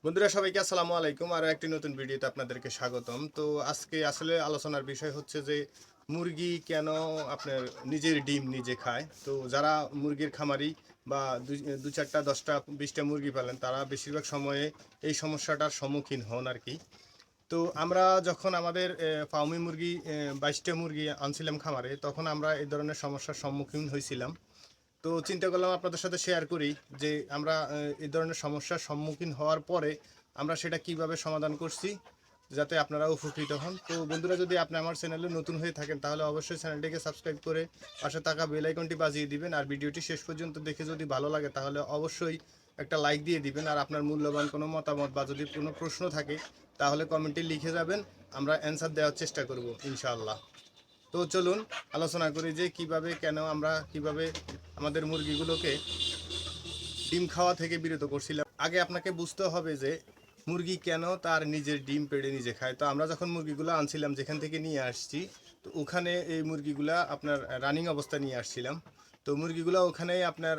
বন্ধুরা সবাইকে আসসালামু আলাইকুম। আরও একটি নতুন ভিডিওতে আপনাদেরকে স্বাগতম। তো আজকে আসলে আলোচনার বিষয় হচ্ছে যে মুরগি কেন আপনার নিজের ডিম নিজে খায়। তো যারা মুরগির খামারি বা দু চারটা 10টা 20টা মুরগি পালেন তারা বেশিরভাগ সময়ে এই সমস্যাটার সম্মুখীন হন আর কি। তো আমরা যখন আমাদের ফার্মি মুরগি 22টা মুরগি আনছিলাম খামারে, তখন আমরা এই ধরনের সমস্যার সম্মুখীন হয়েছিলাম। তো চিন্তা করলাম আপনাদের সাথে শেয়ার করি যে আমরা এই ধরনের সমস্যার সম্মুখীন হওয়ার পরে আমরা সেটা কিভাবে সমাধান করছি, যাতে আপনারা উপকৃত হন। তো বন্ধুরা, যদি আপনি আমার চ্যানেলে নতুন হয়ে থাকেন তাহলে অবশ্যই চ্যানেলটিকে সাবস্ক্রাইব করে পাশে থাকা বেল আইকনটি বাজিয়ে দিবেন। আর ভিডিওটি শেষ পর্যন্ত দেখে যদি ভালো লাগে তাহলে অবশ্যই একটা লাইক দিয়ে দিবেন। আর আপনার মূল্যবান কোনো মতামত বা যদি কোনো প্রশ্ন থাকে তাহলে কমেন্টে লিখে যাবেন, আমরা অ্যান্সার দেওয়ার চেষ্টা করব ইনশাআল্লাহ। তো চলুন আলোচনা করি যে কেন আমরা আমাদের মুরগিগুলোকে ডিম খাওয়া থেকে বিরত করছিলাম। আগে আপনাকে বুঝতে হবে যে মুরগি কেন তার নিজের ডিম পেড়ে নিজে খায়। তো আমরা যখন মুরগিগুলো আনছিলাম, যেখান থেকে নিয়ে আসছি, তো ওখানে এই মুরগিগুলা আপনার রানিং অবস্থা নিয়ে আসছিলাম। তো মুরগিগুলো ওখানেই আপনার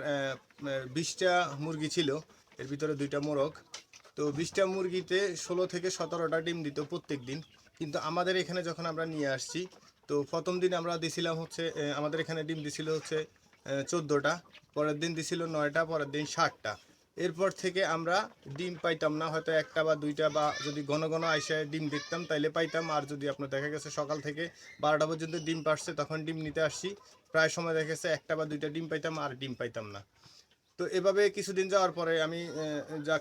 20টা মুরগি ছিল, এর ভিতরে 2টা মোরগ। তো 20টা মুরগিতে 16 থেকে 17টা ডিম দিত প্রত্যেক দিন। কিন্তু আমাদের এখানে যখন আমরা নিয়ে আসছি, তো প্রথম দিন আমরা দিছিলাম হচ্ছে আমাদের এখানে ডিম দিছিল হচ্ছে 14টা, পরের দিন দিছিল 9টা, পরের দিন 7টা। এরপর থেকে আমরা ডিম পাইতাম না, হয়তো একটা বা দুইটা, বা যদি ঘন ঘন আইসা ডিম দেখতাম তাইলে পাইতাম। আর যদি আপনার দেখা গেছে সকাল থেকে 12টা পর্যন্ত ডিম পারছে তখন ডিম নিতে আসছি, প্রায় সময় দেখা গেছে একটা বা দুইটা ডিম পাইতাম, আর ডিম পাইতাম না। তো এভাবে কিছুদিন যাওয়ার পরে আমি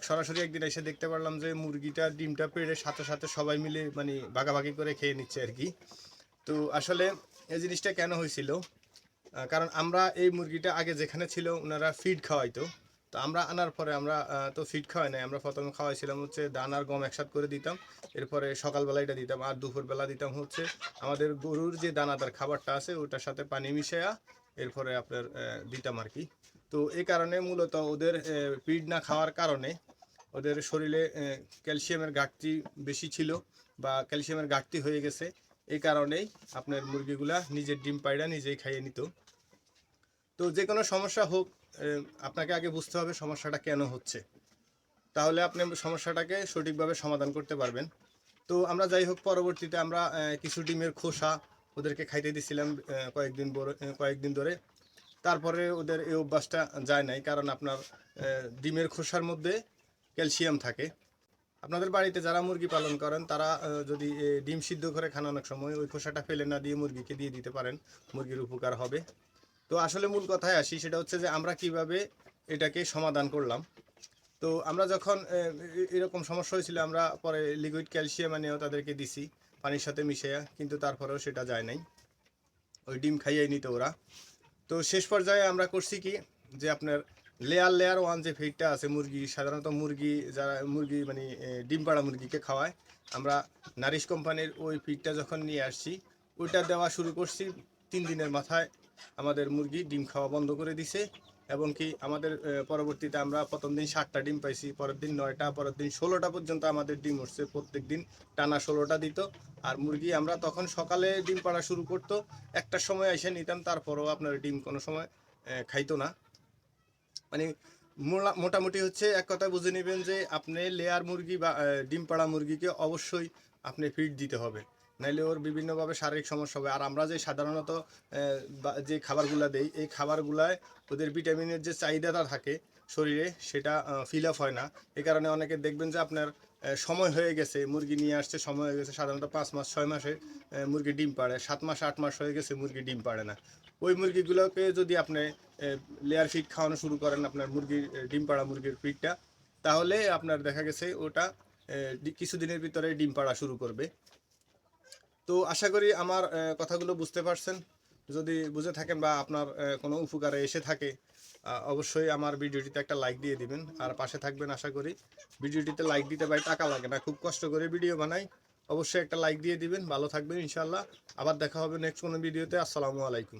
সরাসরি একদিন এসে দেখতে পারলাম যে মুরগিটা ডিমটা পেড়ে সাথে সাথে সবাই মিলে মানে ভাগাভাগি করে খেয়ে নিচ্ছে আর কি। তো আসলে এই জিনিসটা কেন হয়েছিল, কারণ আমরা এই মুরগিটা আগে যেখানে ছিল ওনারা ফিড খাওয়াইতো। তো আমরা আনার পরে আমরা তো ফিড খাওয়াই নাই, আমরা প্রথমে খাওয়াইছিলাম হচ্ছে ধান আর গম একসাথে করে দিতাম। এরপরে সকালবেলা এটা দিতাম, আর দুপুরবেলা দিতাম হচ্ছে আমাদের গরুর যে দানাদার খাবারটা আছে ওটার সাথে পানি মিশাইয়া এরপরে আপনার দিতাম আর কি। তো এই কারণে মূলত ওদের ফিড না খাওয়ার কারণে ওদের শরীরে ক্যালসিয়ামের ঘাটতি বেশি ছিল, বা ক্যালসিয়ামের ঘাটতি হয়ে গেছে। এই কারণেই আপনার মুরগিগুলা নিজের ডিম পায়রা নিজেই খাইয়ে নিত। তো যে কোনো সমস্যা হোক, আপনাকে আগে বুঝতে হবে সমস্যাটা কেন হচ্ছে, তাহলে আপনি সমস্যাটাকে সঠিকভাবে সমাধান করতে পারবেন। তো আমরা যাই হোক, পরবর্তীতে আমরা কিছু ডিমের খোসা ওদেরকে খাইতে দিছিলাম কয়েকদিন ধরে। তারপরে ওদের এই অভ্যাসটা যায় নাই, কারণ আপনার ডিমের খোসার মধ্যে ক্যালসিয়াম থাকে। আপনাদের বাড়িতে যারা মুরগি পালন করেন তারা যদি ডিম সিদ্ধ করে খাওয়ানোর সময় ওই খোসাটা ফেলে না দিয়ে মুরগিকে দিয়ে দিতে পারেন, মুরগির উপকার হবে। তো আসলে মূল কথায় আসি, সেটা হচ্ছে যে আমরা কিভাবে এটাকে সমাধান করলাম। তো আমরা যখন এরকম সমস্যা হয়েছিল, আমরা পরে লিকুইড ক্যালসিয়াম এনেও তাদেরকে দিছি পানির সাথে মিশিয়ে, কিন্তু তারপরেও সেটা যায় নাই, ওই ডিম খাইয়ে নিত ওরা। তো শেষ পর্যায়ে আমরা করছি কি, যে আপনার লেয়ার ওয়ান যে ফিডটা আছে মুরগি, সাধারণত মুরগি যারা মুরগি মানে ডিম পাড়া মুরগিকে খাওয়ায়, আমরা নারিশ কোম্পানির ওই ফিডটা যখন নিয়ে আসছি ওইটা দেওয়া শুরু করছি। 3 দিনের মাথায় আমাদের মুরগি ডিম খাওয়া বন্ধ করে দিছে। এবং কি আমাদের পরবর্তীতে আমরা প্রথম দিন 7টা ডিম পাইছি, পরের দিন 9টা, পরের দিন 16টা পর্যন্ত আমাদের ডিম উঠছে। প্রত্যেক দিন টানা 16টা দিত। আর মুরগি আমরা তখন সকালে ডিম পাড়া শুরু করতো, একটার সময় এসে নিতাম, তারপরেও আপনার ডিম কোনো সময় খাইতো না। মানে মোটামুটি হচ্ছে এক কথায় বুঝে নেবেন যে আপনি লেয়ার মুরগি বা ডিম পাড়া মুরগিকে অবশ্যই আপনি ফিড দিতে হবে, নাইলে ওর বিভিন্নভাবে শারীরিক সমস্যা হবে। আর আমরা যে সাধারণত যে খাবারগুলো দেই, এই খাবারগুলায় ওদের ভিটামিনের যে চাহিদাটা থাকে শরীরে সেটা ফিল আপ হয় না। এই কারণে অনেকে দেখবেন যে আপনার সময় হয়ে গেছে, মুরগি নিয়ে আসছে সময় হয়ে গেছে, সাধারণত 5 মাস 6 মাসে মুরগি ডিম পাড়ে, 7 মাস 8 মাস হয়ে গেছে মুরগি ডিম পাড়ে না। ওই মুরগিগুলোকে যদি আপনি লেয়ার ফিড খাওয়ানো শুরু করেন, আপনার মুরগির ডিম পাড়া মুরগির ফিডটা, তাহলে আপনার দেখা গেছে ওটা কিছুদিনের ভিতরে ডিম পাড়া শুরু করবে। তো আশা করি আমার কথাগুলো বুঝতে পারছেন। যদি বুঝে থাকেন বা আপনার কোনো উপকারে এসে থাকে, অবশ্যই আমার ভিডিওটিতে একটা লাইক দিয়ে দিবেন আর পাশে থাকবেন। আশা করি ভিডিওটিতে লাইক দিতে ভাই টাকা লাগে না, খুব কষ্ট করে ভিডিও বানাই। অবশ্যই একটা লাইক দিয়ে দিবেন। ভালো থাকবেন ইনশাল্লাহ। আবার দেখা হবে নেক্সট কোনো ভিডিওতে। আসসালামু আলাইকুম।